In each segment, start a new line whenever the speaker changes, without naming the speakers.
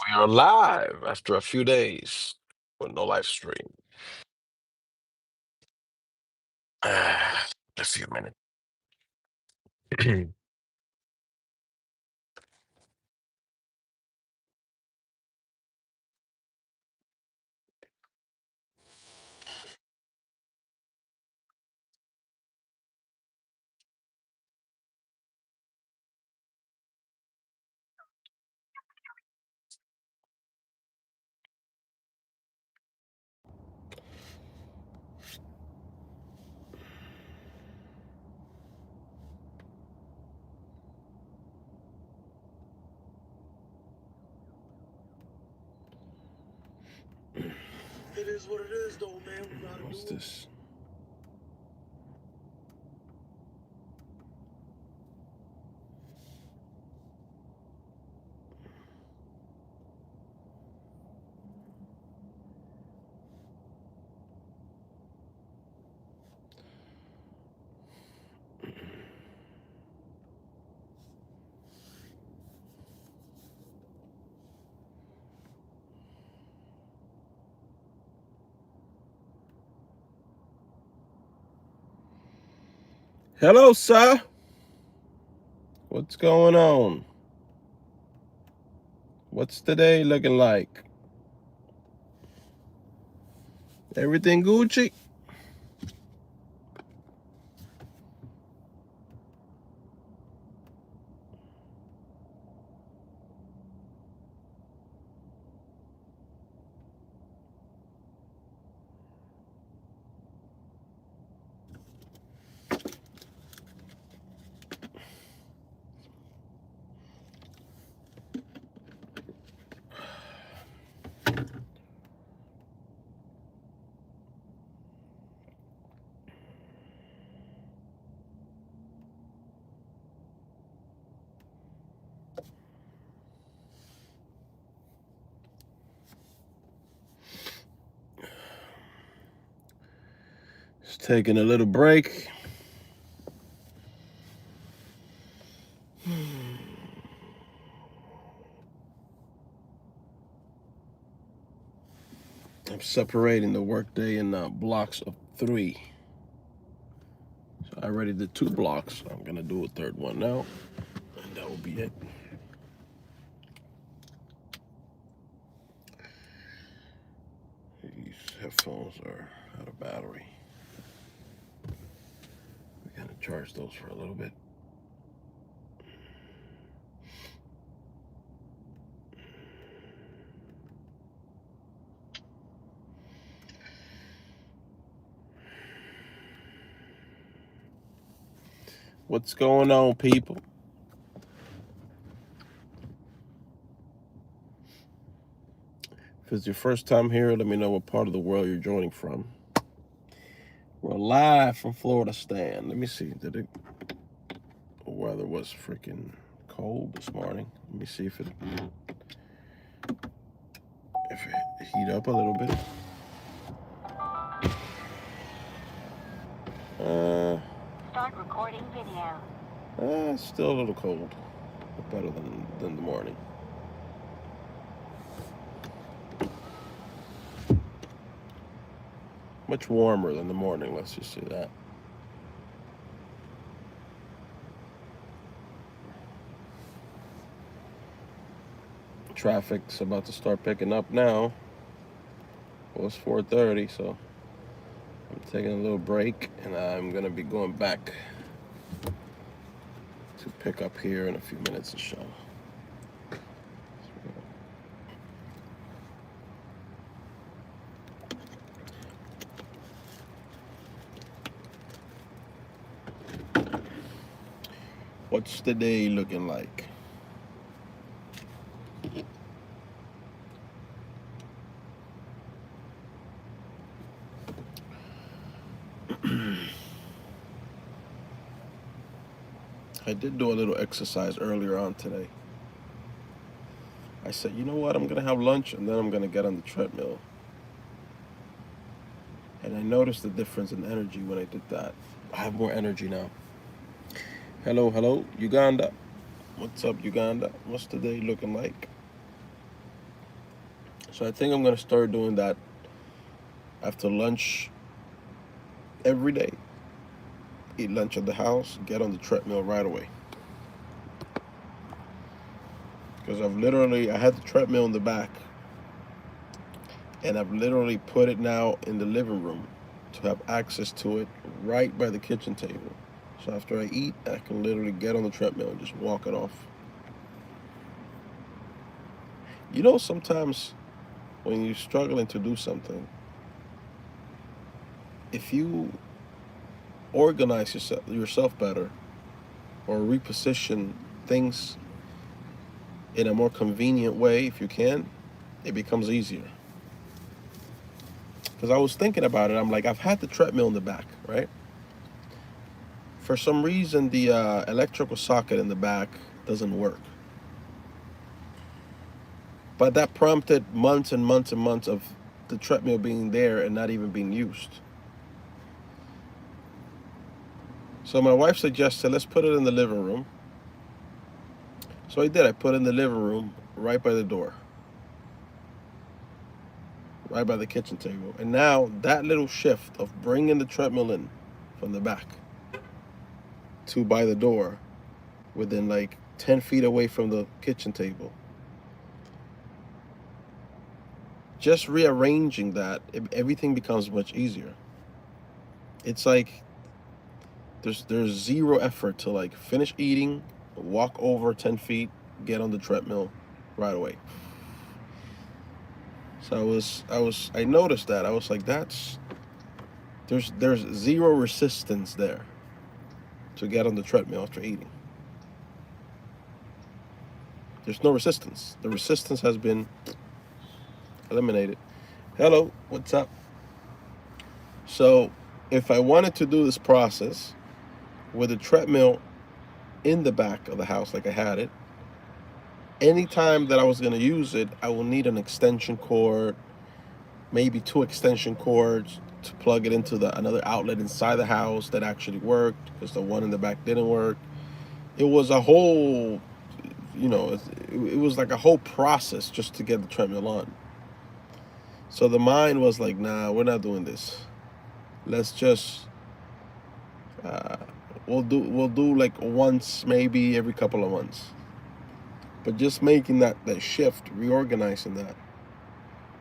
We are live after a few days with no live stream. A few minutes.
It is what it is, though, man.
What's this? Hello, sir. What's going on? What's today looking like? Everything Gucci? Just taking a little break. I'm separating the workday in blocks of 3. So I already did 2 blocks. I'm gonna do a third one now, and that will be it. These headphones are out of battery. We're gonna charge those for a little bit. What's going on, people? If it's your first time here, let me know what part of the world you're joining from. We're live from Floridastan. Let me see. The weather was freaking cold this morning. Let me see if it heat up a little bit.
Start recording video.
It's still a little cold, but better than the morning. Much warmer than the morning, let's just say that. Traffic's about to start picking up now. Well, it's 4:30, so I'm taking a little break, and I'm gonna be going back to pick up here in a few minutes or so. What's the day looking like? I did do a little exercise earlier on today. I said, you know what, I'm gonna have lunch and then I'm gonna get on the treadmill. And I noticed the difference in energy when I did that. I have more energy now. Hello, Uganda. What's up, Uganda? What's the day looking like? So I think I'm going to start doing that after lunch every day. Eat lunch at the house, get on the treadmill right away. Because I had the treadmill in the back, and I've literally put it now in the living room to have access to it right by the kitchen table. So after I eat, I can literally get on the treadmill and just walk it off. You know, sometimes when you're struggling to do something, if you organize yourself better or reposition things in a more convenient way, if you can, it becomes easier. Because I was thinking about it, I'm like, I've had the treadmill in the back, right? For some reason, the electrical socket in the back doesn't work. But that prompted months and months and months of the treadmill being there and not even being used. So my wife suggested, let's put it in the living room. So I did. I put it in the living room right by the door, right by the kitchen table. And now that little shift of bringing the treadmill in from the back to by the door, within like 10 feet away from the kitchen table, just rearranging that, everything becomes much easier. It's like there's zero effort to like finish eating, walk over 10 feet, get on the treadmill right away. So I noticed that. I was like, there's zero resistance there to get on the treadmill after eating. There's no resistance. The resistance has been eliminated. Hello, what's up? So if I wanted to do this process with a treadmill in the back of the house like I had it, anytime that I was going to use it, I will need an extension cord, maybe 2 extension cords to plug it into another outlet inside the house that actually worked, because the one in the back didn't work. It was a whole, it was like a whole process just to get the treadmill on. So the mind was like, nah, we're not doing this. Let's just we'll do like once, maybe every couple of months. But just making that shift, reorganizing that,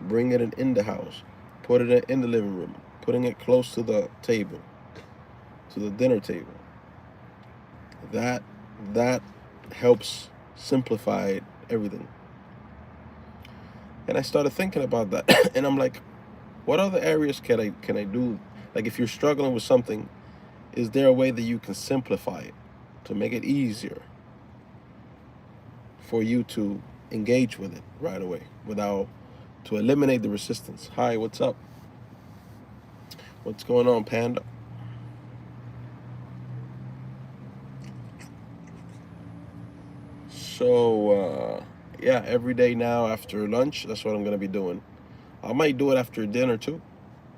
bringing it in the house, putting it in the living room, putting it close to the table, to the dinner table. That helps simplify everything. And I started thinking about that, and I'm like, what other areas can I do? Like, if you're struggling with something, is there a way that you can simplify it to make it easier for you to engage with it right away, to eliminate the resistance? Hi, what's up? What's going on, Panda? So, yeah, every day now after lunch, that's what I'm going to be doing. I might do it after dinner too.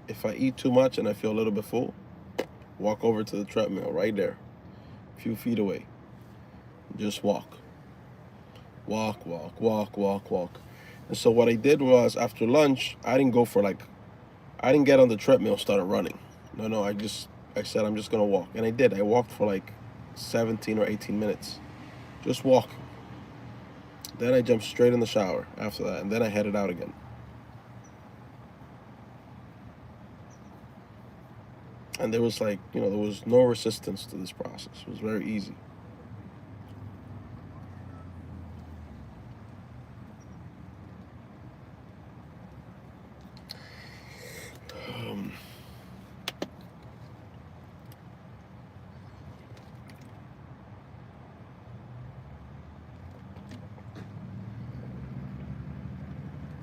If I eat too much and I feel a little bit full, walk over to the treadmill right there, a few feet away. Just walk. Walk, walk, walk, walk, walk. And so what I did was, after lunch, I didn't get on the treadmill and started running. No, I said I'm just going to walk. And I did. I walked for like 17 or 18 minutes. Just walking. Then I jumped straight in the shower after that, and then I headed out again. And there was there was no resistance to this process. It was very easy.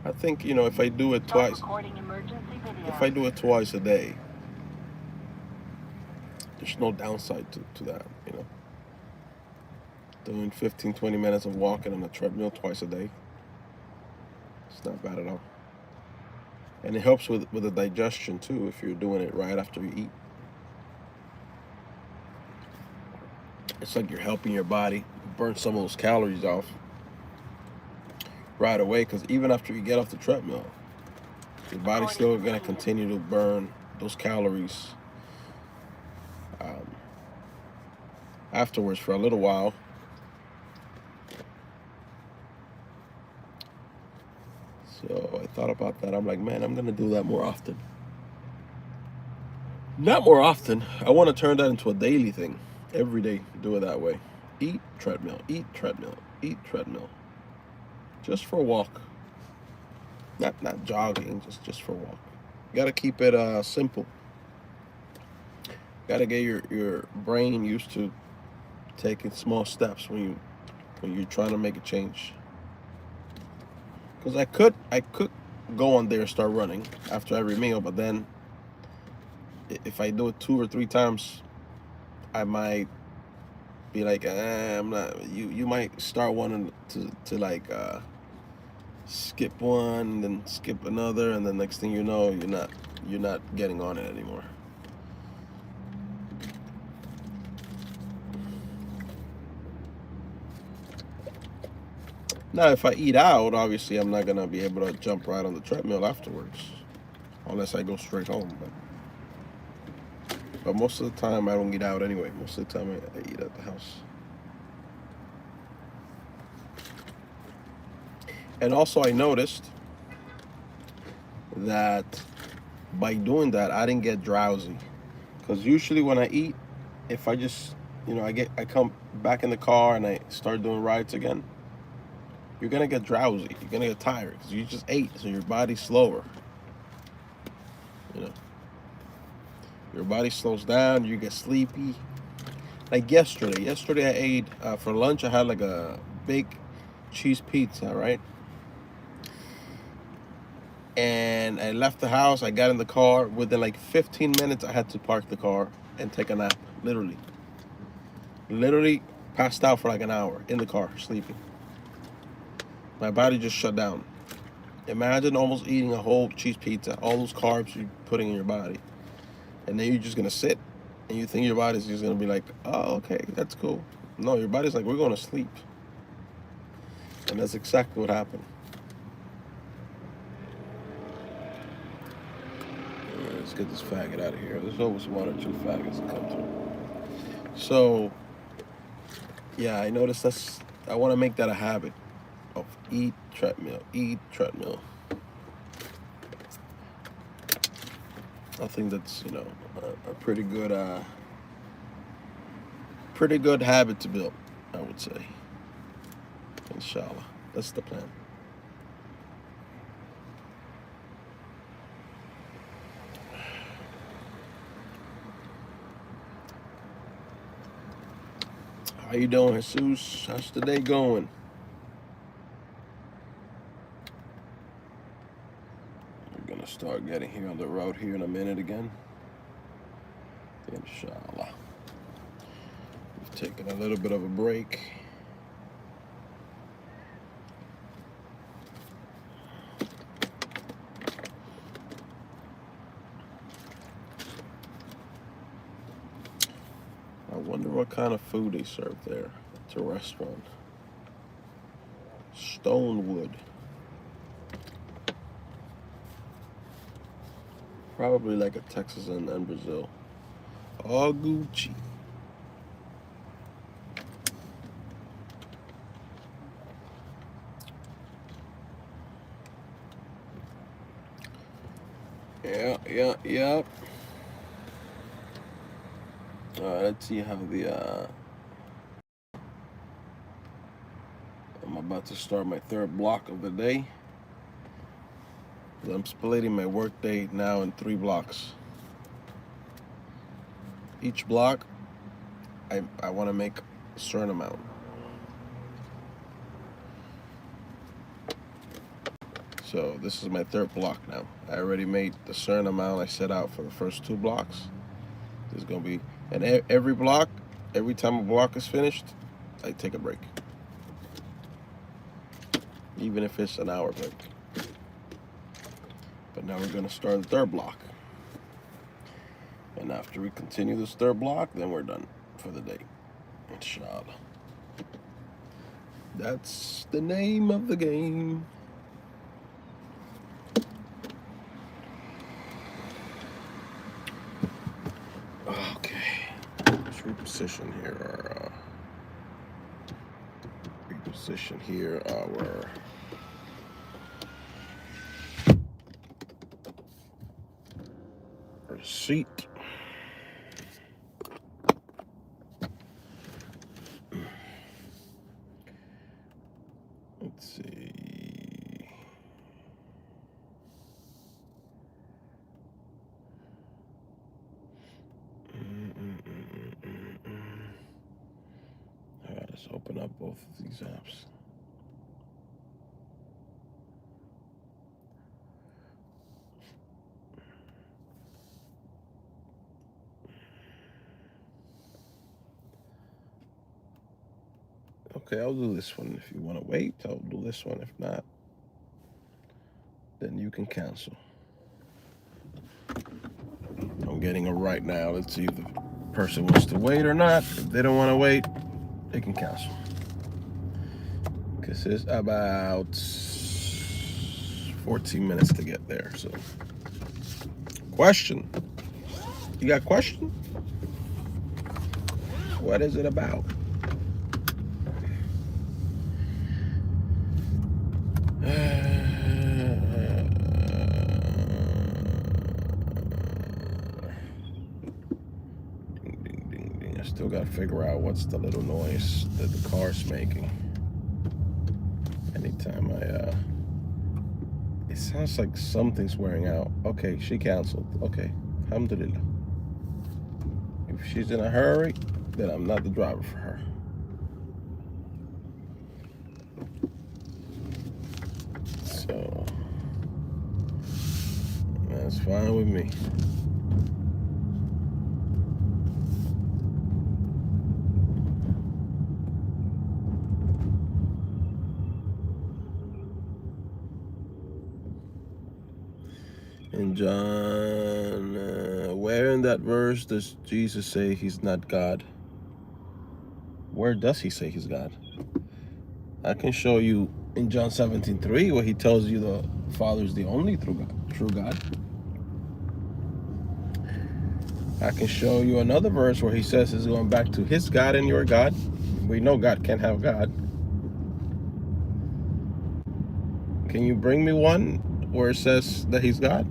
I think, if I do it twice a day, there's no downside to that, Doing 15, 20 minutes of walking on a treadmill twice a day, it's not bad at all. And it helps with the digestion too, if you're doing it right after you eat. It's like you're helping your body burn some of those calories off right away, because even after you get off the treadmill, your body's still going to continue to burn those calories afterwards for a little while. So I thought about that. I'm like, man, I'm going to do that more often. Not more often. I want to turn that into a daily thing. Every day, do it that way. Eat treadmill, eat treadmill, eat treadmill. Just for a walk. Not jogging, just for a walk. You got to keep it simple. Got to get your brain used to taking small steps when you're trying to make a change. Because I could go on there and start running after every meal, but then if I do it 2 or 3 times, I might be like, I'm not. You might start wanting to like skip one, then skip another, and then next thing you know, you're not getting on it anymore. Now, if I eat out, obviously I'm not gonna be able to jump right on the treadmill afterwards, unless I go straight home. But most of the time I don't eat out anyway. Most of the time I eat at the house. And also I noticed that by doing that, I didn't get drowsy. Because usually when I eat, if I just, I come back in the car and I start doing rides again, you're gonna get drowsy. You're gonna get tired because you just ate, so your body's slower. Your body slows down. You get sleepy. Like yesterday I ate for lunch. I had like a big cheese pizza, right? And I left the house. I got in the car. Within like 15 minutes, I had to park the car and take a nap. Literally passed out for like an hour in the car, sleeping. My body just shut down. Imagine almost eating a whole cheese pizza, all those carbs you're putting in your body, and then you're just gonna sit, and you think your body's just gonna be like, oh, okay, that's cool. No, your body's like, we're going to sleep. And that's exactly what happened. Let's get this faggot out of here. There's always 1 or 2 faggots that come through. So, yeah, I noticed I want to make that a habit of eat treadmill. I think that's, a pretty good habit to build, I would say. Inshallah. That's the plan. How you doing, Jesus? How's the day going? We're gonna start getting here on the road here in a minute again. Inshallah. We've taken a little bit of a break. I wonder what kind of food they serve there. It's a restaurant. Stonewood. Probably like a Texas and Brazil. All Gucci. Yeah. Let's see how I'm about to start my 3rd block of the day. I'm splitting my work day now in 3 blocks. Each block, I want to make a certain amount. So this is my 3rd block now. I already made the certain amount I set out for the first 2 blocks. There's going to be, and every block, every time a block is finished, I take a break. Even if it's an hour break. But now we're going to start the 3rd block. And after we continue this 3rd block, then we're done for the day. Inshallah. That's the name of the game. Okay, let's reposition here. Our seat. Let's see. All right, let's open up both of these apps. Okay, I'll do this one. If you want to wait, I'll do this one. If not, then you can cancel. I'm getting a right now. Let's see if the person wants to wait or not. If they don't want to wait, they can cancel. Because it's about 14 minutes to get there. So, question. You got a question? What is it about? I still got to figure out what's the little noise that the car's making. Anytime it sounds like something's wearing out. Okay, she canceled. Okay, alhamdulillah. If she's in a hurry, then I'm not the driver for her. So, that's fine with me. In John, where in that verse does Jesus say he's not God? Where does he say he's God? I can show you in John 17:3 where he tells you the Father is the only true God. I can show you another verse where he says he's going back to his God and your God. We know God can't have God. Can you bring me one where it says that he's God?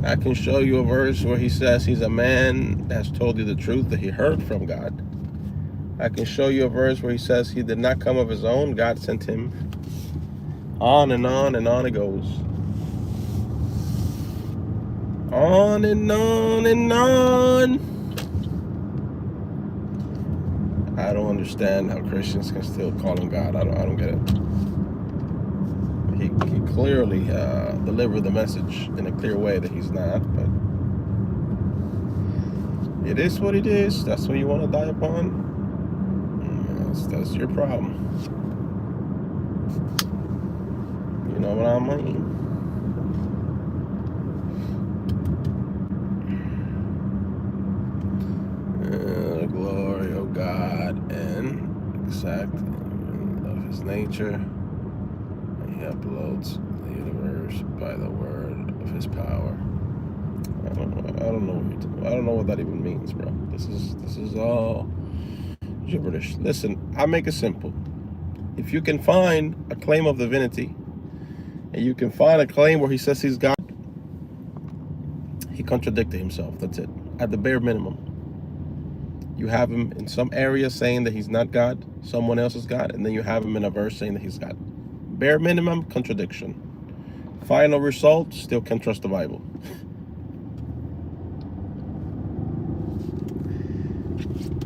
I can show you a verse where he says he's a man that has told you the truth that he heard from God. I can show you a verse where he says he did not come of his own, God sent him. On and on and on it goes. On and on and on. I don't understand how Christians can still call him God. I don't get it. He clearly delivered the message in a clear way that he's not, but it is what it is. That's what you want to die upon. That's your problem. You know what I mean? The glory of God and exact of his nature. He uploads the universe by the word of his power. I don't know what that even means, bro. This is all gibberish. Listen, I make it simple. If you can find a claim of divinity, and you can find a claim where he says he's God, he contradicted himself. That's it. At the bare minimum. You have him in some area saying that he's not God, someone else is God, and then you have him in a verse saying that he's God. Bare minimum, contradiction. Final result, still can't trust the Bible.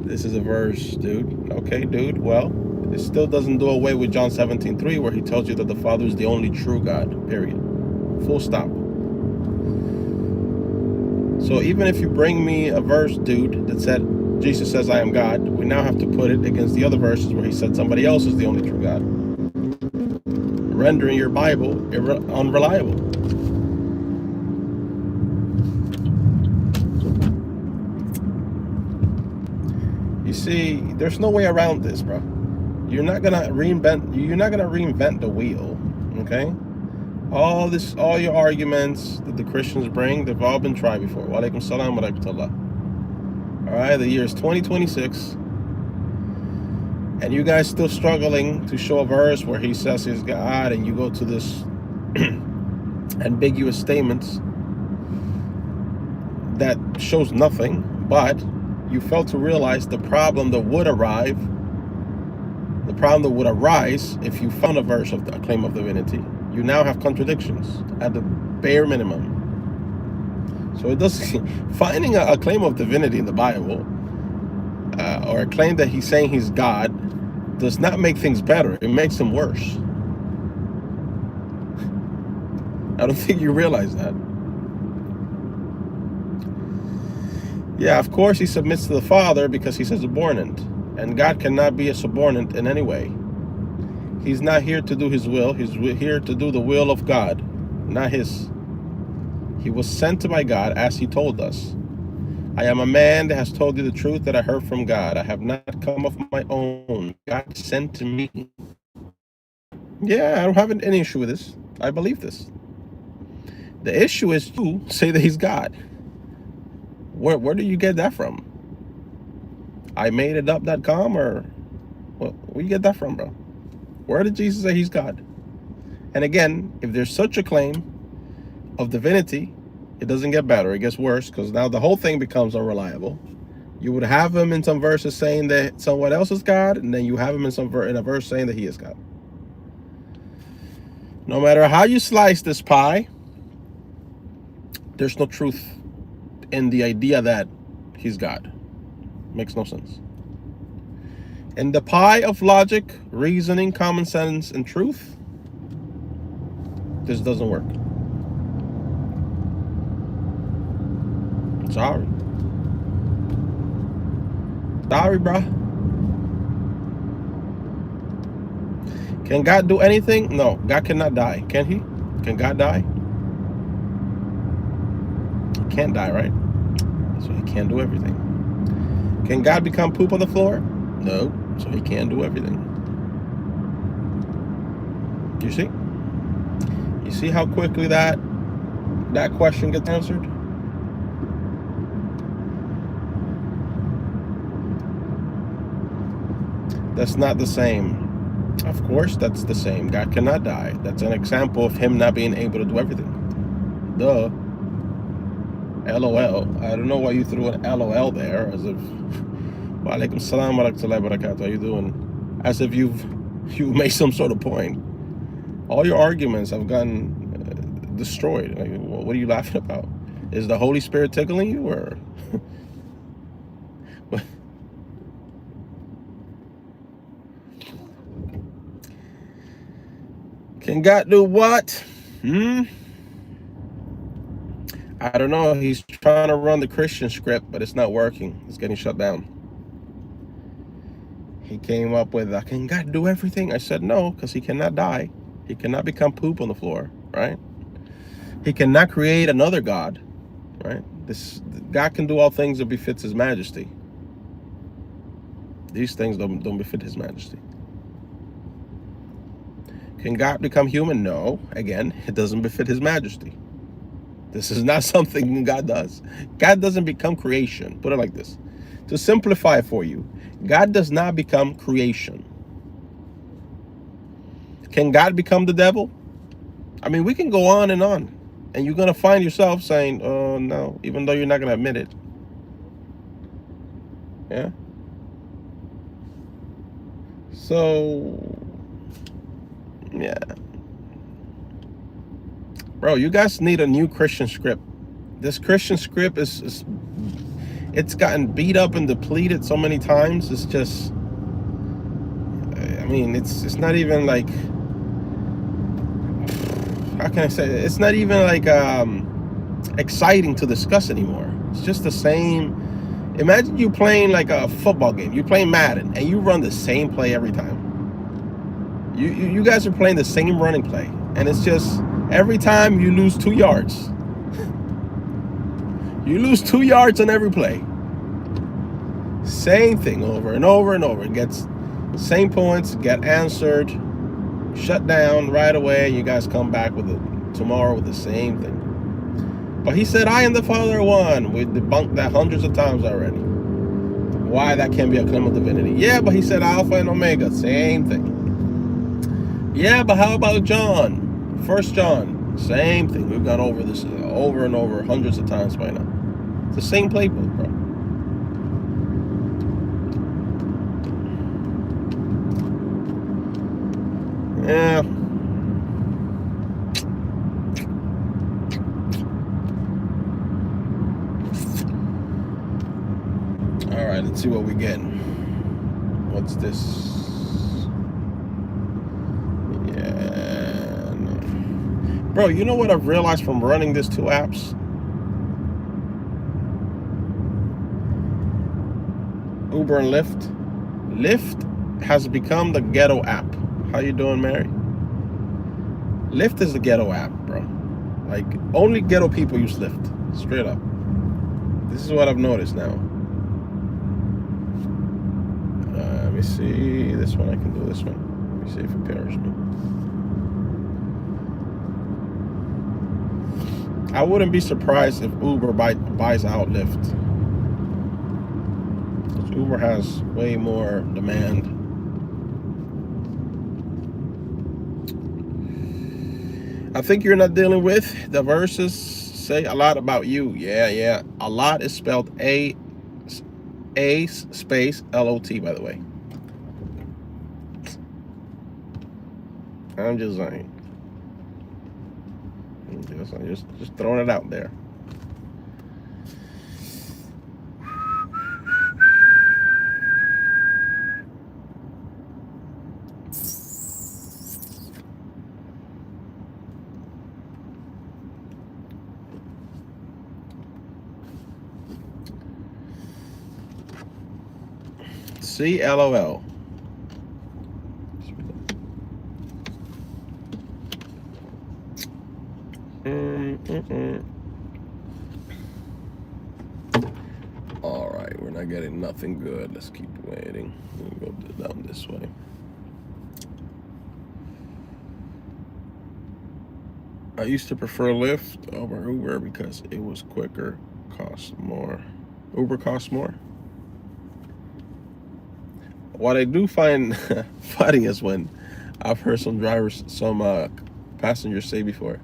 This is a verse, dude. Okay, dude. Well, it still doesn't do away with John 17:3, where he tells you that the Father is the only true God, period. Full stop. So even if you bring me a verse, dude, that said Jesus says I am God, we now have to put it against the other verses where he said somebody else is the only true God, rendering your Bible unreliable. You see, there's no way around this, bro. You're not gonna reinvent the wheel, okay? All your arguments that the Christians bring, they've all been tried before. Wa alaikum salam wa rahmatullah. All right, the year is 2026, and you guys still struggling to show a verse where he says he's God, and you go to this ambiguous statements that shows nothing, but you fail to realize the problem that would arise if you found a verse of the claim of divinity. You now have contradictions at the bare minimum. So it does finding a claim of divinity in the Bible, or a claim that he's saying he's God, does not make things better. It makes them worse. I don't think you realize that. Yeah, of course he submits to the Father because he's a subordinate, and God cannot be a subordinate in any way. He's not here to do his will. He's here to do the will of God, not his. He was sent by God as he told us. I am a man that has told you the truth that I heard from God. I have not come of my own. God sent me. Yeah, I don't have any issue with this. I believe this. The issue is you say that he's God. Where do you get that from? I made it up.com, or where you get that from, bro? Where did Jesus say he's God? And again, if there's such a claim of divinity, it doesn't get better, it gets worse, because now the whole thing becomes unreliable. You would have him in some verses saying that someone else is God, and then you have him in a verse saying that he is God. No matter how you slice this pie, there's no truth in the idea that he's God. Makes no sense. In the pie of logic, reasoning, common sense, and truth, this doesn't work. Sorry, bruh. Can God do anything? No, God cannot die. Can he? Can God die? He can't die, right? So he can't do everything. Can God become poop on the floor? No, so he can't do everything. You see? You see how quickly that question gets answered? That's not the same. Of course that's the same. God cannot die. That's an example of him not being able to do everything. Duh. LOL. I don't know why you threw an LOL there, as if wa alaikum salam wa rahmatullahi wa barakatuh. How you doing? As if you've made some sort of point. All your arguments have gotten destroyed. Like, what are you laughing about? Is the Holy Spirit tickling you, or can God do what? I don't know. He's trying to run the Christian script, but it's not working. It's getting shut down. He came up with, can God do everything? I said no, because he cannot die. He cannot become poop on the floor, right? He cannot create another God, right? God can do all things that befits his majesty. These things don't befit his majesty. Can God become human? No. Again, it doesn't befit his majesty. This is not something God does. God doesn't become creation. Put it like this. To simplify it for you, God does not become creation. Can God become the devil? I mean, we can go on, and you're going to find yourself saying, oh, no, even though you're not going to admit it. Yeah? So, yeah. Bro, you guys need a new Christian script. This Christian script it's gotten beat up and depleted so many times. It's just, I mean, it's not even like, how can I say it? It's not even like exciting to discuss anymore. It's just the same. Imagine you playing like a football game. You playing Madden and you run the same play every time. You guys are playing the same running play, and it's just every time you lose 2 yards. You lose 2 yards on every play. Same thing over and over and over. It gets Same points get answered, shut down right away. You guys come back with it tomorrow with the same thing. But he said, I and the Father are one. We debunked that hundreds of times already. Why that can't be a claim of divinity. Yeah, but he said Alpha and Omega. Same thing. Yeah, but how about John? 1 John. Same thing. We've gone over this over and over hundreds of times by now. It's the same playbook, bro. Yeah. All right, let's see what we get. What's this? Yeah. No. Bro, you know what I've realized from running these two apps? Uber and Lyft. Lyft has become the ghetto app. How you doing, Mary? Lyft is the ghetto app, bro. Like, only ghetto people use Lyft. Straight up. This is what I've noticed now. Let me see. This one, I can do this one. Let me see if it pairs me. I wouldn't be surprised if Uber buys out Lyft. Uber has way more demand. I think you're not dealing with the verses say a lot about you. Yeah. A lot is spelled A space L-O-T, by the way. I'm just saying. Just throwing it out there. C-L-O-L. All right, we're not getting nothing good. Let's keep waiting. We'll go down this way. I used to prefer Lyft over Uber because it was quicker, cost more. Uber costs more. What I do find funny is when I've heard some drivers, some passengers say before,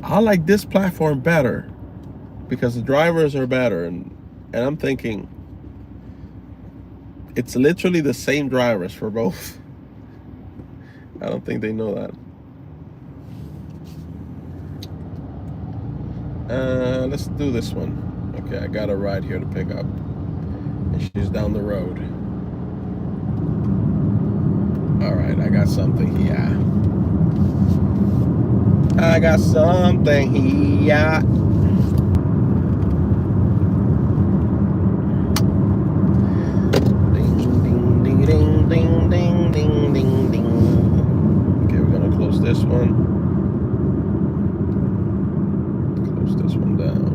I like this platform better because the drivers are better. And I'm thinking, it's literally the same drivers for both. I don't think they know that. Let's do this one. Okay, I got a ride here to pick up. And she's down the road. Alright, I got something here. I got something here. Ding, ding, ding, ding, ding, ding, ding, ding, ding. Okay, we're gonna close this one. Close this one down.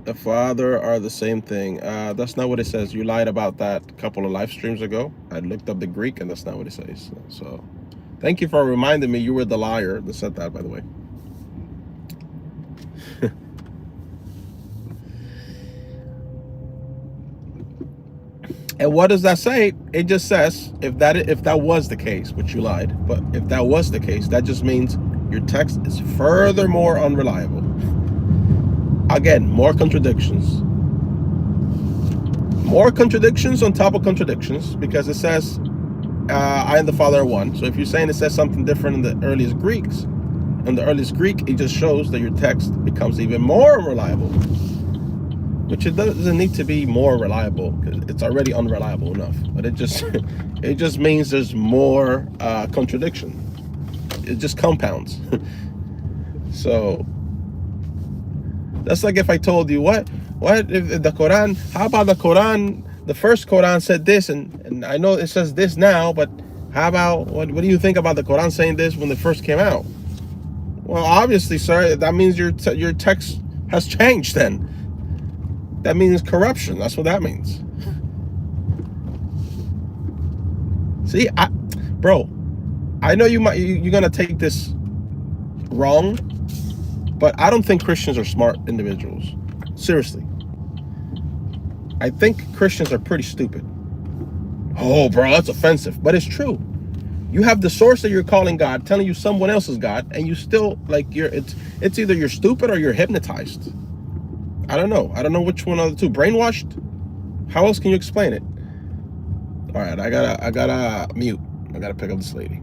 The Father are the same thing. That's not what it says. You lied about that a couple of live streams ago. I looked up the Greek and that's not what it says. So thank you for reminding me you were the liar that said that, by the way. And what does that say? It just says if that was the case, which you lied, but if that was the case, that just means your text is furthermore unreliable. Again, more contradictions. More contradictions on top of contradictions, because it says, I and the Father are one. So if you're saying it says something different in the earliest Greeks, in the earliest Greek, it just shows that your text becomes even more unreliable. Which it doesn't need to be more reliable, because it's already unreliable enough. But it just means there's more contradiction. It just compounds. So that's like if I told you, what if the Quran, how about the Quran, the first Quran said this, and I know it says this now, but How about, what do you think about the Quran saying this when it first came out? Well, obviously, sir, that means your text has changed then. That means corruption. That's what that means. See, bro, I know you're gonna take this wrong, but I don't think Christians are smart individuals. Seriously. I think Christians are pretty stupid. Oh, bro, that's offensive, but it's true. You have the source that you're calling God telling you someone else is God, and you still, like, it's either you're stupid or you're hypnotized. I don't know. I don't know which one of the two. Brainwashed? How else can you explain it? All right, I gotta mute. I gotta pick up this lady.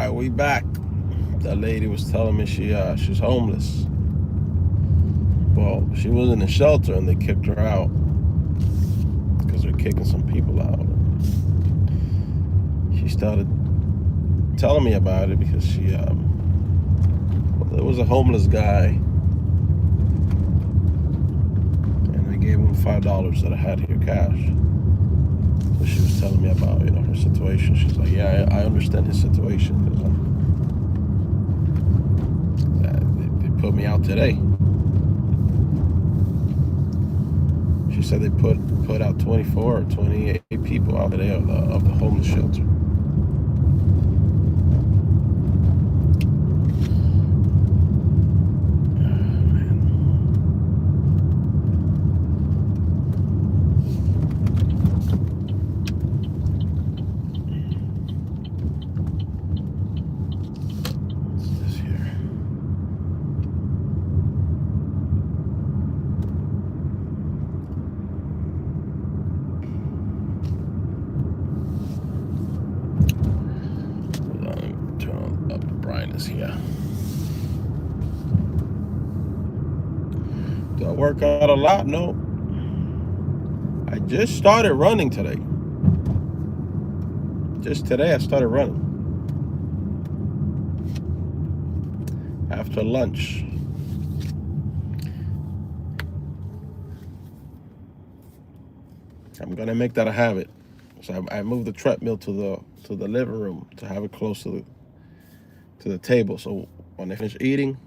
right, we back. That lady was telling me she's homeless. Well, she was in a shelter and they kicked her out because they're kicking some people out. She started telling me about it because there was a homeless guy, and I gave him $5 that I had here cash. So she was telling me about her situation. She's like, yeah, I understand his situation. They put me out today. She said they put out 24 or 28 people out today of the homeless shelter. Here. Do I work out a lot? No. I just started running today. Just today I started running. After lunch. I'm gonna make that a habit. So I moved the treadmill to the living room to have it close to the table. So when I finish eating,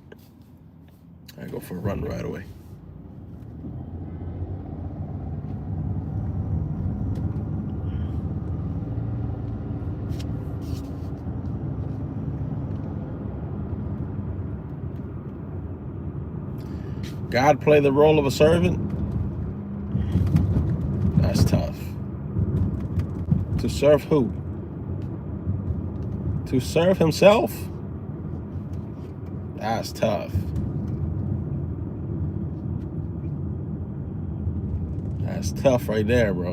I go for a run right away. God play the role of a servant? That's tough. To serve who? To serve himself? That's tough. That's tough right there, bro.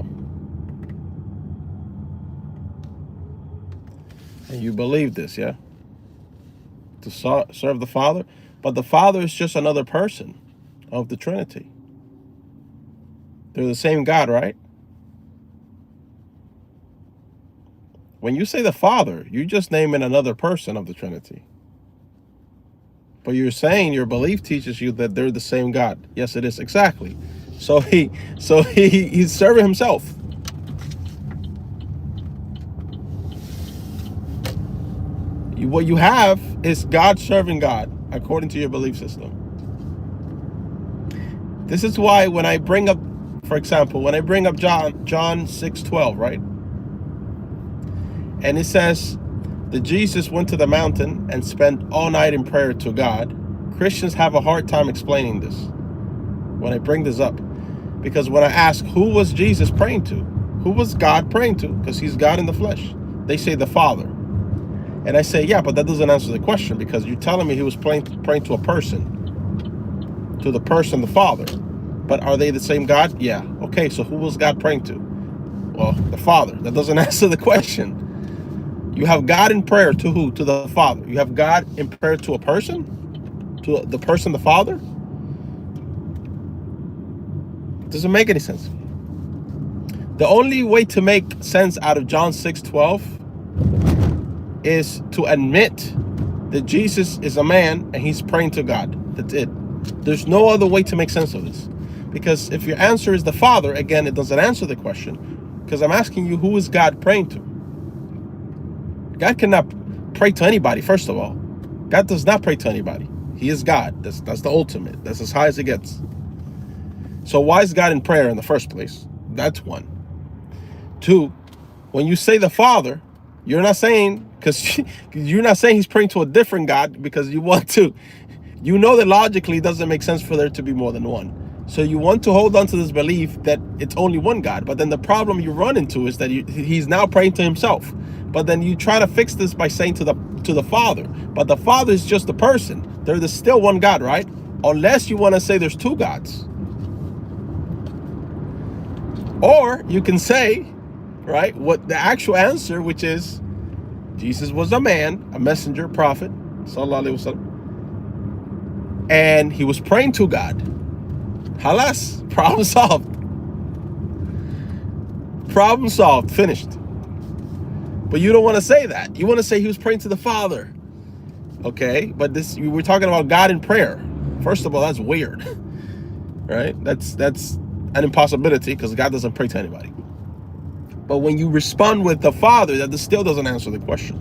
And you believe this, yeah? To serve the Father? But the Father is just another person of the Trinity. They're the same God, right? When you say the Father, you're just naming another person of the Trinity. But you're saying your belief teaches you that they're the same God. Yes, it is. Exactly. So he's serving himself. What you have is God serving God, according to your belief system. This is why when I bring up, for example, when I bring up John 6:12, right? And it says that Jesus went to the mountain and spent all night in prayer to God. Christians have a hard time explaining this when I bring this up. Because when I ask, who was Jesus praying to? Who was God praying to? Because he's God in the flesh. They say the Father. And I say, yeah, but that doesn't answer the question, because you're telling me he was praying to a person. To the person, the Father. But are they the same God? Yeah. Okay, so who was God praying to? Well, the Father. That doesn't answer the question. You have God in prayer to who? To the Father. You have God in prayer to a person? To the person, the Father? It doesn't make any sense. The only way to make sense out of John 6:12 is to admit that Jesus is a man and he's praying to God. That's it. There's no other way to make sense of this. Because if your answer is the Father, again, it doesn't answer the question. Because I'm asking you, who is God praying to? God cannot pray to anybody, first of all. God does not pray to anybody. He is God. That's the ultimate. That's as high as it gets. So why is God in prayer in the first place? That's one. Two, when you say the Father, you're not saying, because you're not saying he's praying to a different God because you want to. You know that logically it doesn't make sense for there to be more than one. So you want to hold on to this belief that it's only one God. But then the problem you run into is that he's now praying to himself. But then you try to fix this by saying to the Father. But the Father is just a person. There's still one God, right? Unless you want to say there's two gods. Or you can say, right, what the actual answer, which is Jesus was a man, a messenger, prophet, sallallahu alaihi wasallam, and he was praying to God. Halas, problem solved. Problem solved, finished. But you don't want to say that. You want to say he was praying to the Father. Okay, but we're talking about God in prayer. First of all, that's weird, right? That's an impossibility because God doesn't pray to anybody. But when you respond with the Father, that still doesn't answer the question,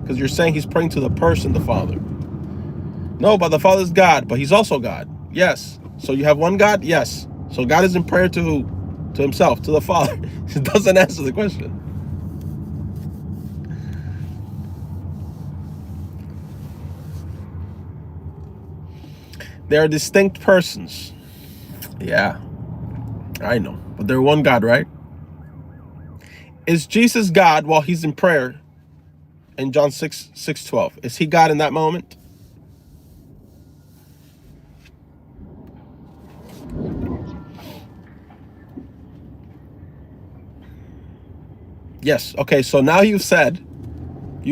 because you're saying he's praying to the person, the Father. No, but the Father is God, but he's also God. Yes. So you have one God? Yes. So God is in prayer to who? To himself, to the Father. It doesn't answer the question. They are distinct persons. Yeah, I know. But they're one God, right? Is Jesus God while he's in prayer in John 6:12? Is he God in that moment? Yes. Okay, so now you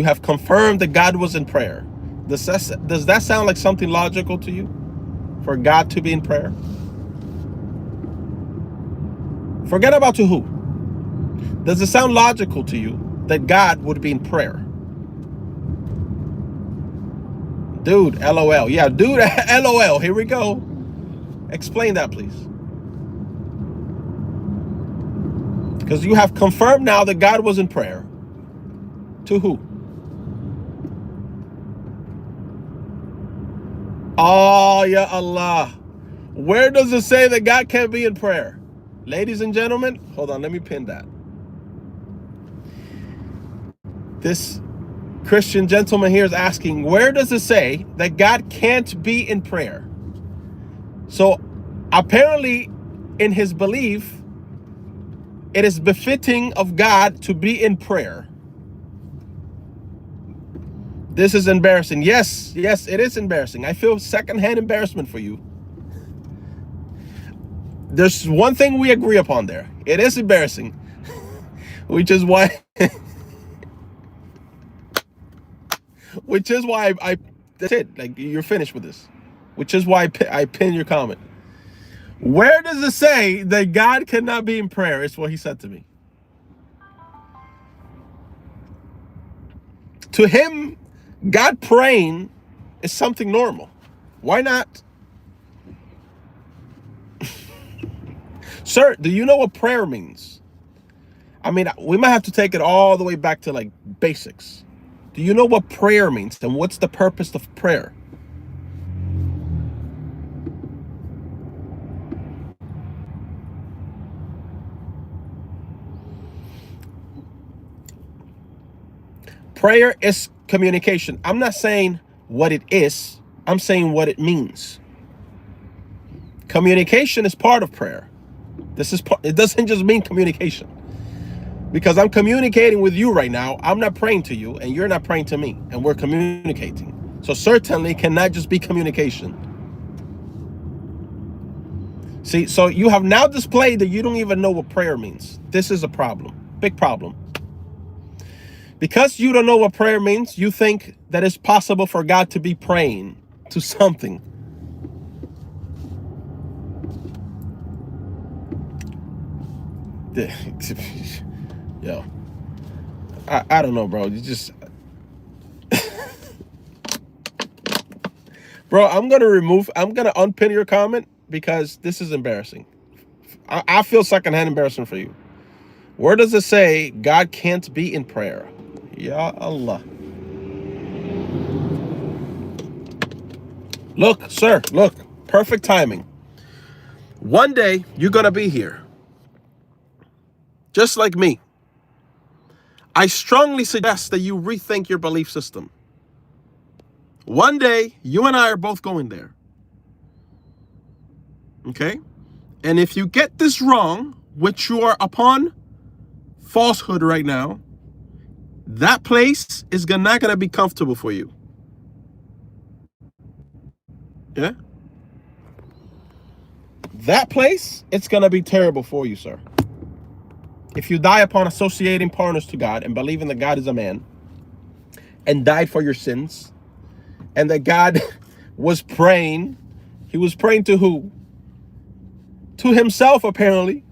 have confirmed that God was in prayer. Does that sound like something logical to you? For God to be in prayer? Forget about to who. Does it sound logical to you that God would be in prayer? Dude, LOL. Yeah, dude, LOL. Here we go. Explain that, please. Because you have confirmed now that God was in prayer. To who? Oh, ya Allah. Where does it say that God can't be in prayer? Ladies and gentlemen, hold on, let me pin that. This Christian gentleman here is asking, where does it say that God can't be in prayer? So apparently, in his belief, it is befitting of God to be in prayer. This is embarrassing. Yes, it is embarrassing. I feel secondhand embarrassment for you. There's one thing we agree upon there. It is embarrassing, which is why I that's it. Like, you're finished with this, which is why I pin your comment. Where does it say that God cannot be in prayer? It's what he said to me. To him, God praying is something normal. Why not? Sir, do you know what prayer means? I mean, we might have to take it all the way back to like basics. Do you know what prayer means? And what's the purpose of prayer? Prayer is communication. I'm not saying what it is. I'm saying what it means. Communication is part of prayer. It doesn't just mean communication. Because I'm communicating with you right now. I'm not praying to you, and you're not praying to me, and we're communicating. So certainly it cannot just be communication. See, so you have now displayed that you don't even know what prayer means. This is a problem, big problem. Because you don't know what prayer means, you think that it's possible for God to be praying to something. Yo, I don't know, bro. You just, bro. I'm gonna unpin your comment because this is embarrassing. I feel secondhand embarrassment for you. Where does it say God can't be in prayer? Ya Allah. Look, sir, look. Perfect timing. One day, you're going to be here. Just like me. I strongly suggest that you rethink your belief system. One day, you and I are both going there. Okay? And if you get this wrong, which you are upon falsehood right now, that place is not going to be comfortable for you. Yeah? That place, it's going to be terrible for you, sir. If you die upon associating partners to God and believing that God is a man, and died for your sins, and that God was praying. He was praying to who? To himself, apparently.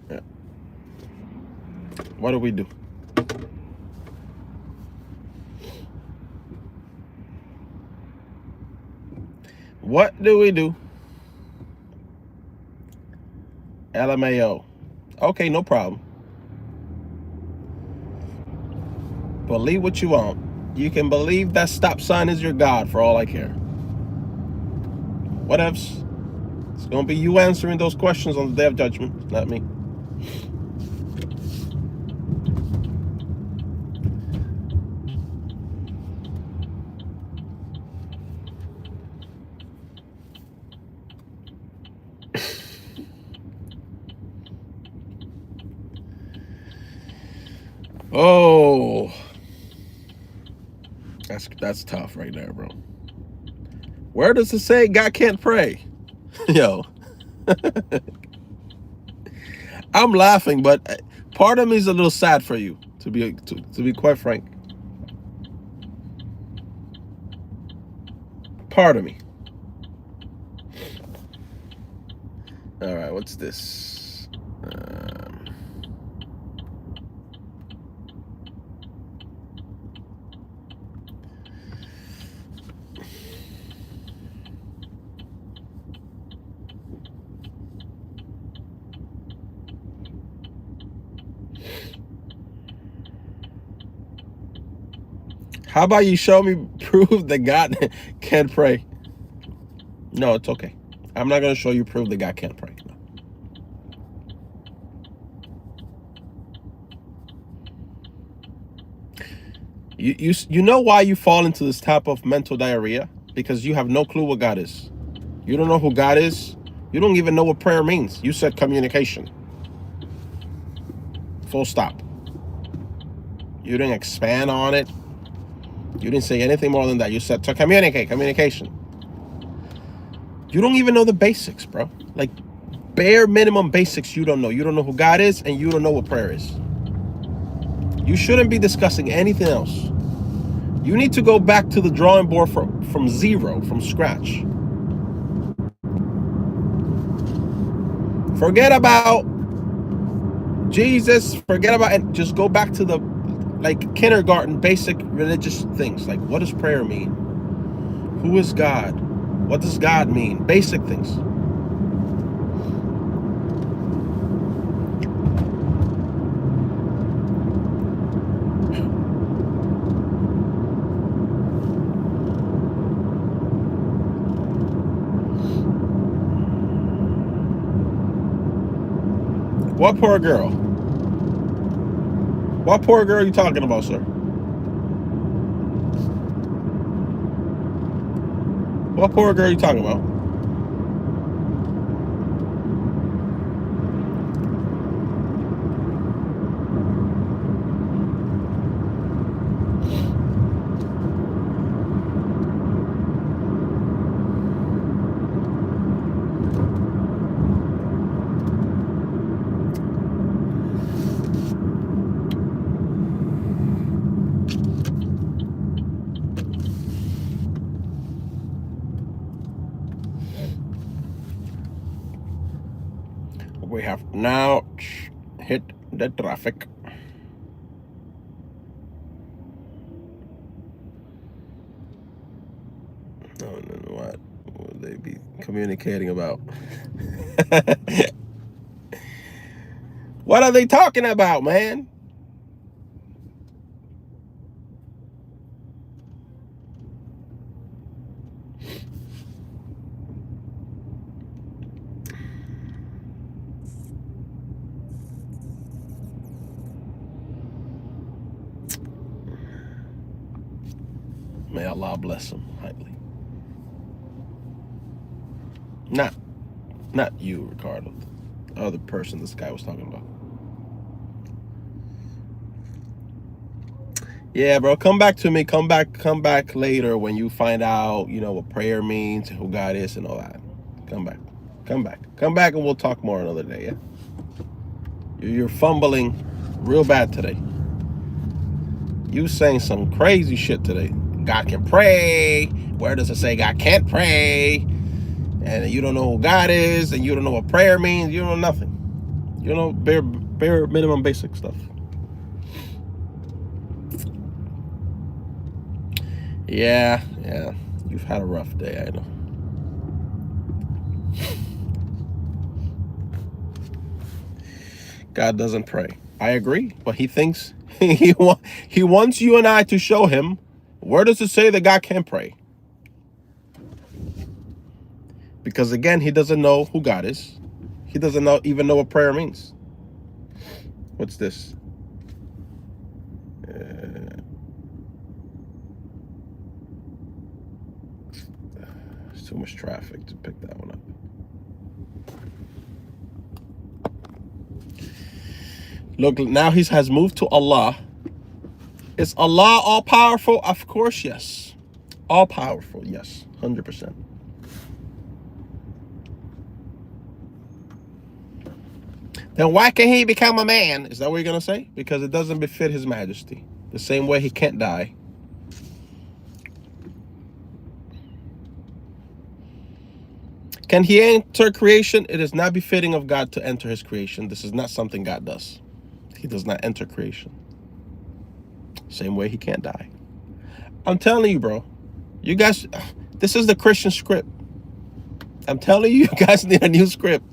Yeah. What do we do? What do we do? LMAO. Okay, no problem. Believe what you want. You can believe that stop sign is your God for all I care. What else? It's going to be you answering those questions on the day of judgment, not me. Oh, that's tough right there, bro. Where does it say God can't pray? Yo, I'm laughing, but part of me is a little sad for you, to be quite frank. Part of me. All right, what's this? How about you show me proof that God can't pray? No, it's okay. I'm not going to show you proof that God can't pray. No. You know why you fall into this type of mental diarrhea? Because you have no clue what God is. You don't know who God is. You don't even know what prayer means. You said communication. Full stop. You didn't expand on it. You didn't say anything more than that. You said to communicate, communication. You don't even know the basics, bro. Like bare minimum basics you don't know. You don't know who God is, and you don't know what prayer is. You shouldn't be discussing anything else. You need to go back to the drawing board from zero, from scratch. Forget about Jesus, forget about it. Just go back to the kindergarten basic religious things. Like, what does prayer mean? Who is God? What does God mean? Basic things. What poor girl? What poor girl are you talking about, sir? What poor girl are you talking about? We have now hit the traffic. I don't know what would they be communicating about. What are they talking about, man? May Allah bless him highly. Not you, Ricardo. The other person this guy was talking about. Yeah, bro, come back to me. Come back later when you find out, what prayer means, who God is, and all that. Come back, and we'll talk more another day. Yeah, you're fumbling real bad today. You saying some crazy shit today. God can pray. Where does it say God can't pray? And you don't know who God is, and you don't know what prayer means. You don't know nothing. You know bare minimum basic stuff. Yeah. You've had a rough day, I know. God doesn't pray. I agree, but he thinks he wants you and I to show him, where does it say that God can't pray? Because again, he doesn't know who God is. He doesn't even know what prayer means. What's this? There's too much traffic to pick that one up. Look, now he has moved to Allah. Is Allah all powerful? Of course, yes. All powerful, yes, 100%. Then why can't he become a man? Is that what you're going to say? Because it doesn't befit his majesty. The same way he can't die. Can he enter creation? It is not befitting of God to enter his creation. This is not something God does. He does not enter creation. Same way he can't die. I'm telling you, bro. You guys, this is the Christian script. I'm telling you, you guys need a new script.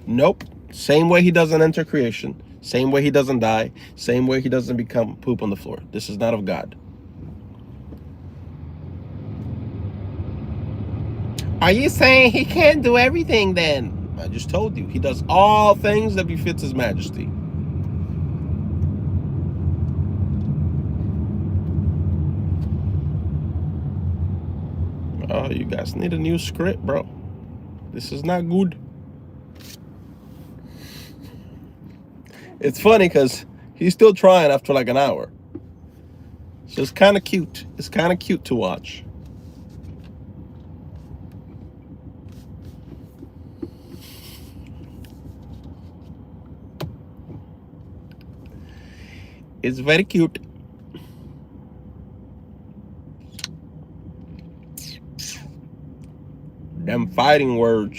Nope. Same way he doesn't enter creation. Same way he doesn't die. Same way he doesn't become poop on the floor. This is not of God. Are you saying he can't do everything then? I just told you. He does all things that befits his majesty. Oh, you guys need a new script, bro. This is not good. It's funny because he's still trying after like an hour. So it's kind of cute. It's kind of cute to watch. It's very cute. Them fighting words.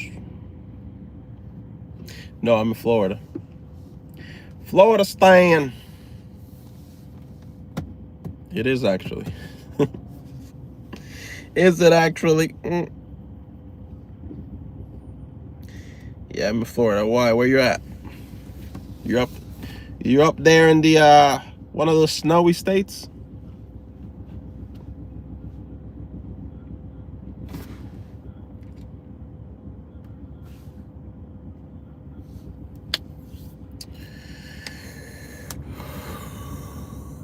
No, I'm in Florida. Floridastan. It is actually. Is it actually? Yeah, I'm in Florida. Why? Where you at? You're up there in the one of those snowy states?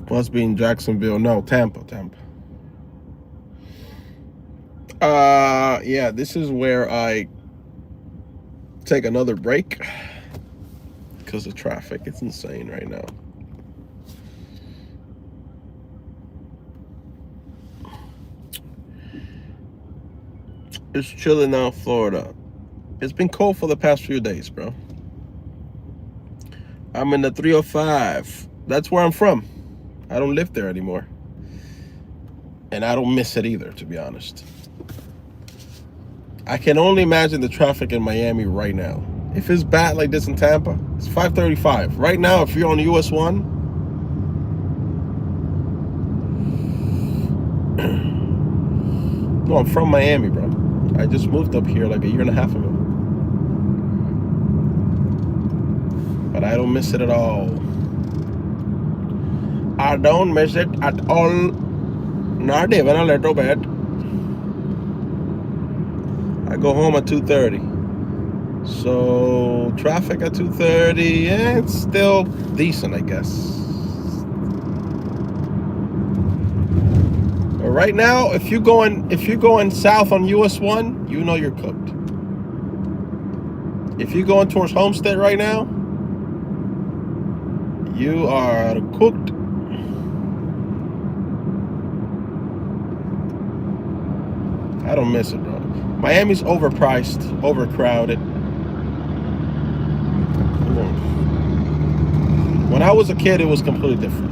Must be in Jacksonville. No, Tampa. Yeah, this is where I take another break because of traffic. It's insane right now. It's chilling now in Florida. It's been cold for the past few days, bro. I'm in the 305. That's where I'm from. I don't live there anymore. And I don't miss it either, to be honest. I can only imagine the traffic in Miami right now. If it's bad like this in Tampa, it's 5:35. Right now, if you're on US 1, no, I'm from Miami, bro. I just moved up here like a year and a half ago. But I don't miss it at all. I don't miss it at all. Not even a little bit. I go home at 2:30. So traffic at 2:30, yeah, it's still decent, I guess. But right now, if you're going south on US 1, you know you're cooked. If you're going towards Homestead right now, you are cooked. I don't miss it, bro. Miami's overpriced, overcrowded. When I was a kid, it was completely different.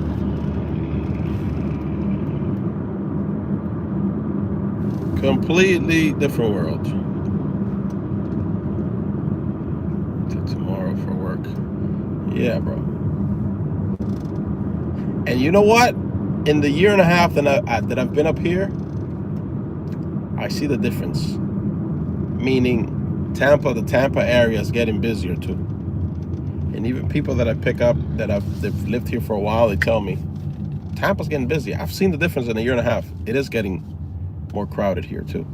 Completely different world. Till tomorrow for work. Yeah, bro. And you know what? In the year and a half that I've been up here, I see the difference. Meaning, the Tampa area is getting busier too. And even people that I pick up they've lived here for a while, they tell me, Tampa's getting busy. I've seen the difference in a year and a half. It is getting more crowded here too.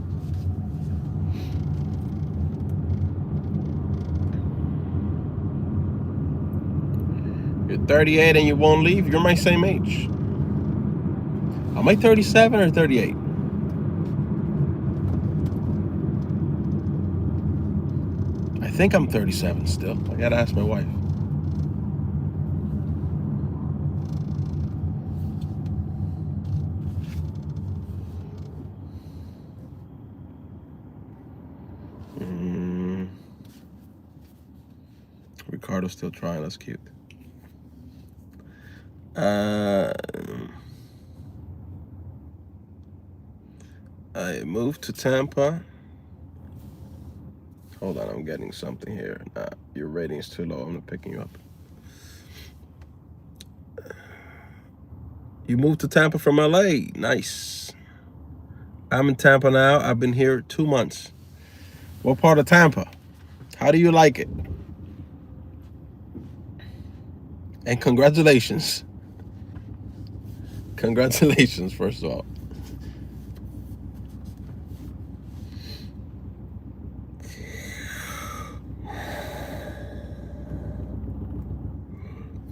You're 38 and you won't leave? You're my same age. Am I 37 or 38? I think I'm 37 still. I gotta ask my wife. Ricardo's still trying. That's cute. I moved to Tampa. Hold on, I'm getting something here. Nah, your rating is too low. I'm not picking you up. You moved to Tampa from LA. Nice. I'm in Tampa now. I've been here 2 months. What part of Tampa? How do you like it? And congratulations. Congratulations, first of all.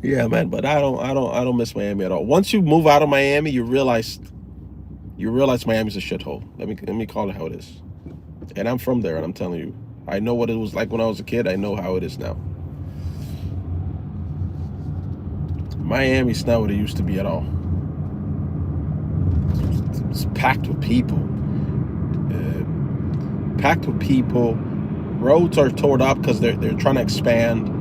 Yeah, man, but I don't miss Miami at all. Once you move out of Miami, you realize Miami's a shithole. Let me call it how it is. And I'm from there, and I'm telling you, I know what it was like when I was a kid. I know how it is now. Miami's not what it used to be at all. It's packed with people. Roads are torn up because they're trying to expand.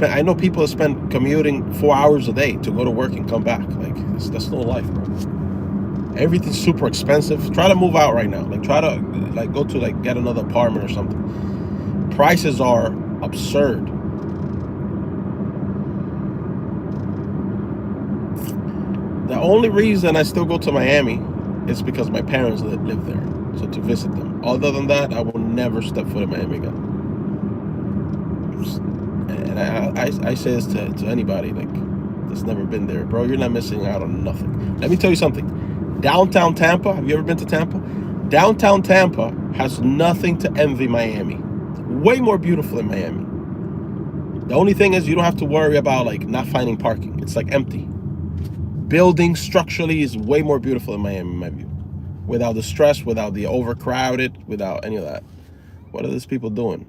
I know people that spend commuting 4 hours a day to go to work and come back. Like, that's no life, bro. Everything's super expensive. Try to move out right now. Try to go to get another apartment or something. Prices are absurd. The only reason I still go to Miami is because my parents live there, so to visit them. Other than that, I will never step foot in Miami again. And I say this to anybody that's never been there, bro. You're not missing out on nothing. Let me tell you something. Downtown Tampa. Have you ever been to Tampa? Downtown Tampa has nothing to envy Miami. Way more beautiful than Miami. The only thing is you don't have to worry about not finding parking. It's empty. Building structurally is way more beautiful than Miami, in my view. Without the stress, without the overcrowded, without any of that. What are these people doing?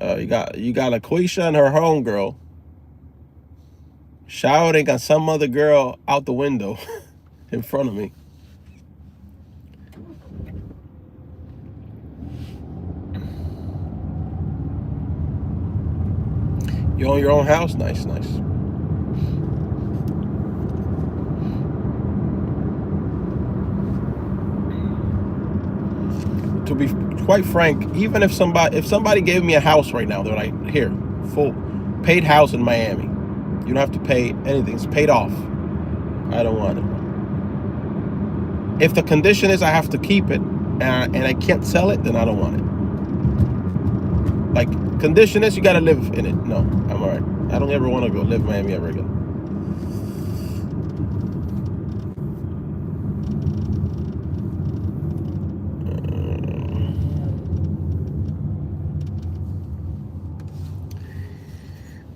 You got LaQuisha and her homegirl shouting at some other girl out the window in front of me. You own your own house? Nice. To be quite frank, even if somebody gave me a house right now, they're like, here, full paid house in Miami. You don't have to pay anything. It's paid off. I don't want it. If the condition is I have to keep it and I can't sell it, then I don't want it. Condition is you got to live in it. No, I'm all right. I don't ever want to go live in Miami ever again.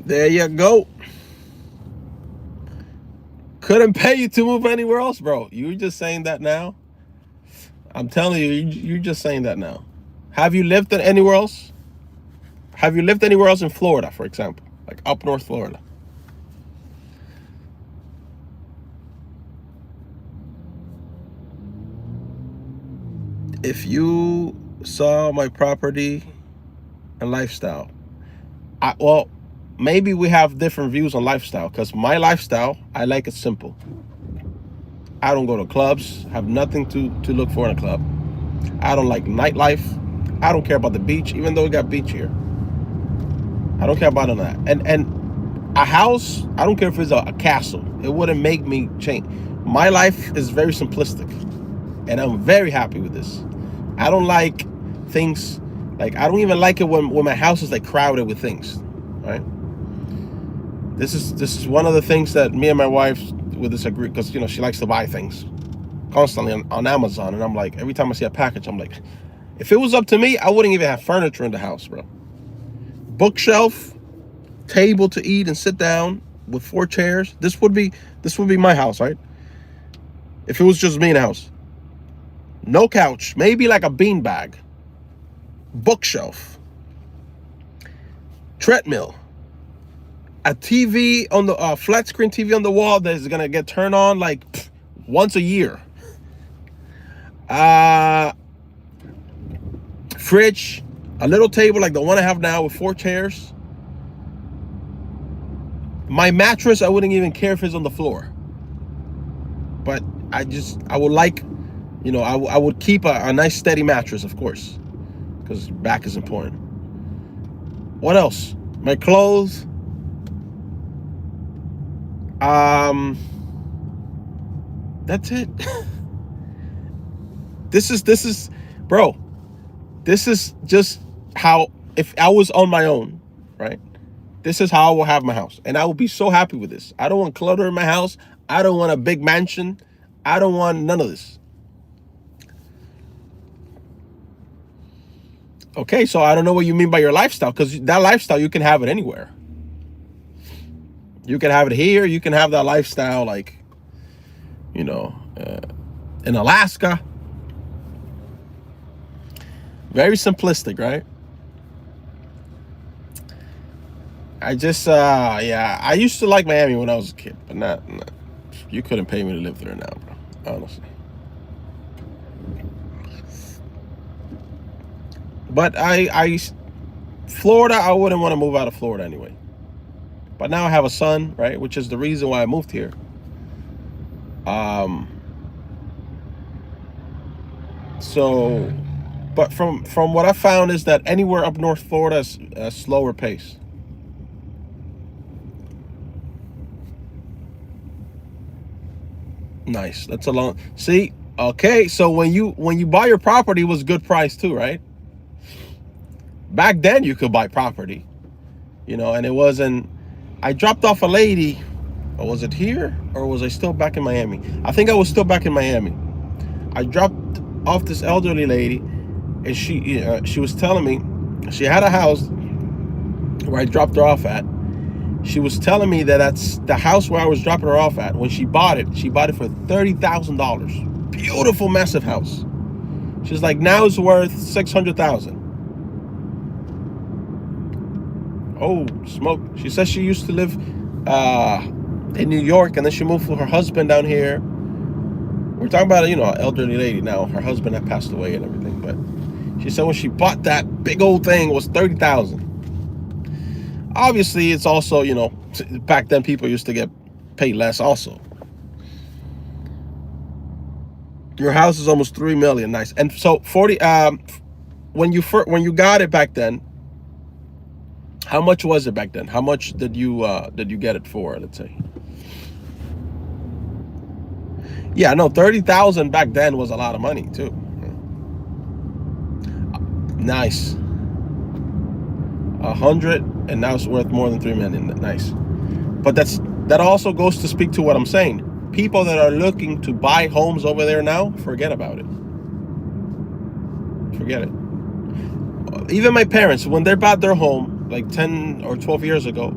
There you go. couldn't pay you to move anywhere else, bro. You're just saying that now. I'm telling you, you're just saying that now. Have you lived anywhere else? Have you lived anywhere else in Florida, for example? Like up north Florida? If you saw my property and lifestyle, well, maybe we have different views on lifestyle, because my lifestyle, I like it simple. I don't go to clubs, have nothing to look for in a club. I don't like nightlife. I don't care about the beach, even though we got beach here. I don't care about none of that. And a house, I don't care if it's a castle. It wouldn't make me change. My life is very simplistic, and I'm very happy with this. I don't like things, like I don't even like it when my house is like crowded with things, right? This is one of the things that me and my wife would disagree, because, you know, she likes to buy things constantly on Amazon, and I'm like, every time I see a package, I'm like, if it was up to me, I wouldn't even have furniture in the house, bro. Bookshelf, table to eat and sit down with 4 chairs. This would be my house, right? If it was just me in the house. No couch, maybe like a beanbag. Bookshelf. Treadmill. A TV on the flat screen TV on the wall that is gonna get turned on like once a year. Fridge, a little table like the one I have now with 4 chairs. My mattress, I wouldn't even care if it's on the floor. But I would like, you know, I would keep a nice steady mattress, of course, because back is important. What else? My clothes. That's it. This is, bro, this is just how, if I was on my own, right? This is how I will have my house. And I will be so happy with this. I don't want clutter in my house. I don't want a big mansion. I don't want none of this. Okay, so I don't know what you mean by your lifestyle, because that lifestyle, you can have it anywhere. You can have it here. You can have that lifestyle, like, you know, in Alaska. Very simplistic, right? I just, yeah, I used to like Miami when I was a kid, but not, you couldn't pay me to live there now, bro, honestly. But Florida, I wouldn't want to move out of Florida anyway. But now I have a son, right, which is the reason why I moved here. So, but from what I found is that anywhere up north Florida is a slower pace. Nice. That's a long. See, okay. So when you buy your property, it was good price too, right? Back then you could buy property, you know, and it wasn't. I dropped off a lady. Or was it here, or was I still back in Miami? I think I was still back in Miami. I dropped off this elderly lady, and she was telling me she had a house where I dropped her off at. She was telling me that that's the house where I was dropping her off at. When she bought it for $30,000. Beautiful, massive house. She's like, now it's worth $600,000. Oh, smoke. She says she used to live in New York, and then she moved with her husband down here. We're talking about, you know, an elderly lady now. Her husband had passed away and everything, but she said when she bought that big old thing, it was $30,000. Obviously, it's also, you know, back then people used to get paid less also. Your house is almost $3 million. Nice. And so 40 when you got it back then, how much was it back then? How much did you get it for, let's say? Yeah, no, 30,000 back then was a lot of money too. Nice. 100, and now it's worth more than 3 million. Nice. But that also goes to speak to what I'm saying. People that are looking to buy homes over there now, forget about it. Forget it. Even my parents, when they bought their home like 10 or 12 years ago,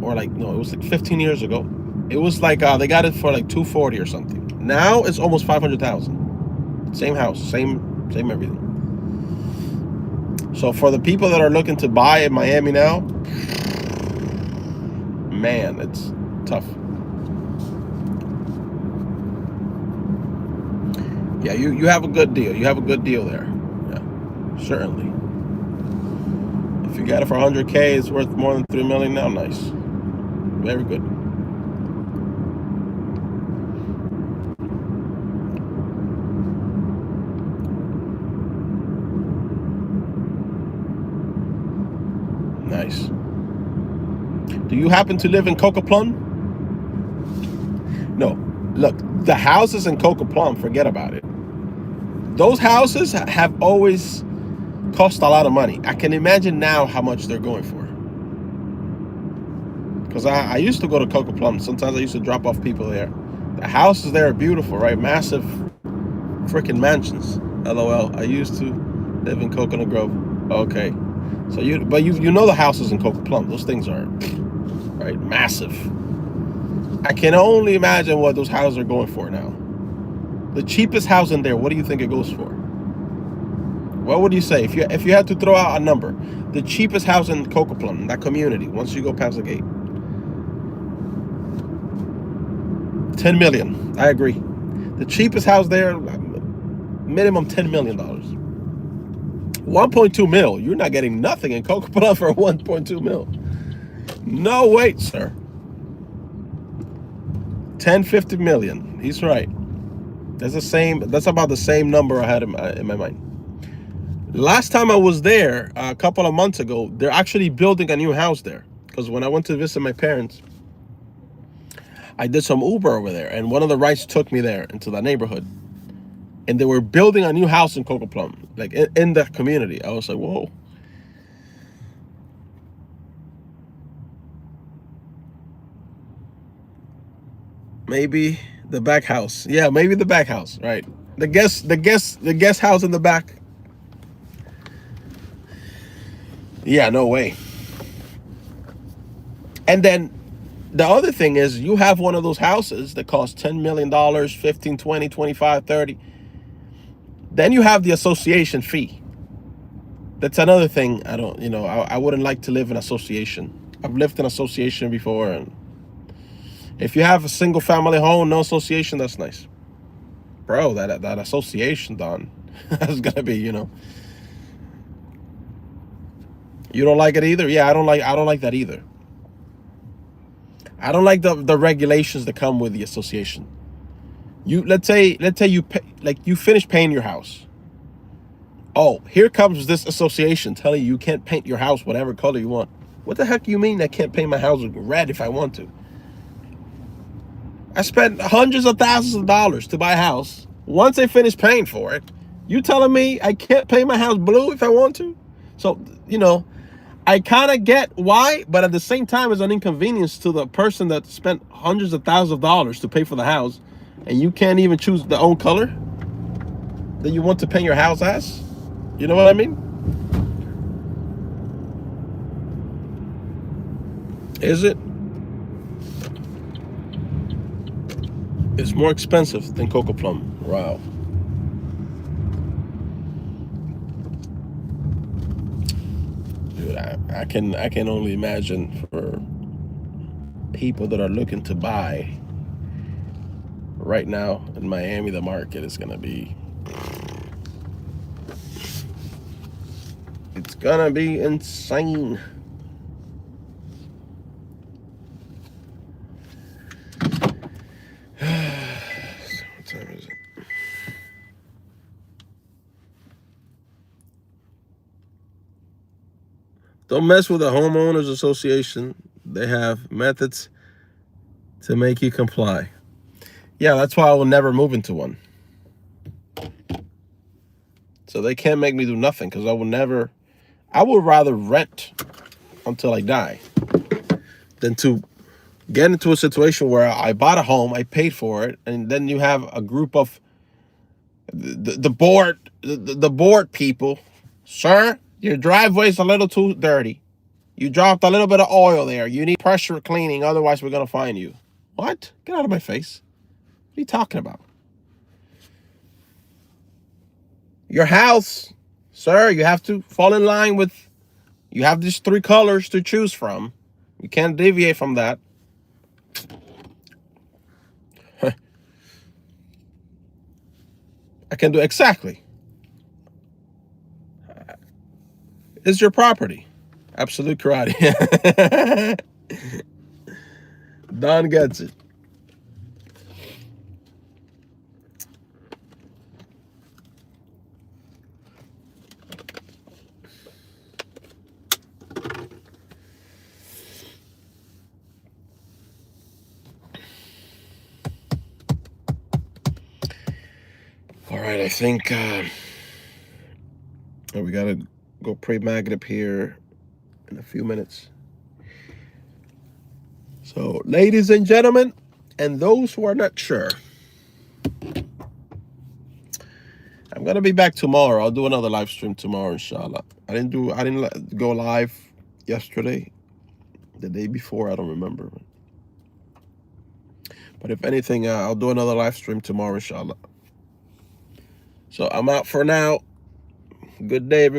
or like, no, it was like 15 years ago, It was like they got it for like 240 or something. Now it's almost 500,000. Same house, same everything. So for the people that are looking to buy in Miami now, man, it's tough. Yeah, you have a good deal. You have a good deal there. Yeah, certainly. If you got it for 100K, it's worth more than 3 million now. Nice, very good. Nice. Do you happen to live in Coca Plum? No. Look, the houses in Coca Plum, forget about it. Those houses have always cost a lot of money. I can imagine now how much they're going for. Because I used to go to Coca Plum. Sometimes I used to drop off people there. The houses there are beautiful, right? Massive freaking mansions. LOL. I used to live in Coconut Grove. Okay. So you know the houses in Coca Plum. Those things are, right, massive. I can only imagine what those houses are going for now. The cheapest house in there, what do you think it goes for? What would you say if you had to throw out a number? The cheapest house in Coca Plum, that community, once you go past the gate. 10 million. I agree. The cheapest house there, minimum $10 million. 1.2 mil. You're not getting nothing in Coca Plum for 1.2 mil. No wait, sir. 50 million. He's right. That's about the same number I had in my mind. Last time I was there, a couple of months ago, they're actually building a new house there. Because when I went to visit my parents, I did some Uber over there, and one of the rides took me there into that neighborhood. And they were building a new house in Coca Plum, like in that community. I was like, whoa. Maybe the back house. Yeah, maybe the back house, right? The guest house in the back. Yeah, no way. And then the other thing is, you have one of those houses that costs $10 million, 15, 20, 25, 30. Then you have the association fee. That's another thing. I wouldn't like to live in association. I've lived in association before, and if you have a single family home, no association, that's nice. Bro, that association, Don, that's gonna be, You don't like it either? Yeah, I don't like that either. I don't like the regulations that come with the association. Let's say you pay, like, you finish paying your house. Oh, here comes this association telling you can't paint your house whatever color you want. What the heck do you mean I can't paint my house red if I want to? I spent hundreds of thousands of dollars to buy a house. Once I finish paying for it, you telling me I can't paint my house blue if I want to? So, I kind of get why, but at the same time, it's an inconvenience to the person that spent hundreds of thousands of dollars to pay for the house, and you can't even choose the own color that you want to paint your house as. You know what I mean? Is it? It's more expensive than Coca Plum. Wow. Dude, I can only imagine for people that are looking to buy right now in Miami, the market is gonna be, it's gonna be insane. What time is it? Don't mess with the homeowners association. They have methods to make you comply. Yeah, that's why I will never move into one. So they can't make me do nothing, because I would rather rent until I die than to get into a situation where I bought a home, I paid for it, and then you have a group of the board people. Sir, your driveway's a little too dirty. You dropped a little bit of oil there. You need pressure cleaning, otherwise we're gonna fine you. What? Get out of my face. What are you talking about? Your house, sir, you have to fall in line with, you have these 3 colors to choose from. You can't deviate from that. I can do exactly. It's your property. Absolute karate. Don gets it. All right, I think we gotta go pray Maghrib here in a few minutes. So, ladies and gentlemen, and those who are not sure, I'm gonna be back tomorrow. I'll do another live stream tomorrow, inshallah. I didn't go live yesterday, the day before. I don't remember. But if anything, I'll do another live stream tomorrow, inshallah. So I'm out for now. Good day, everybody.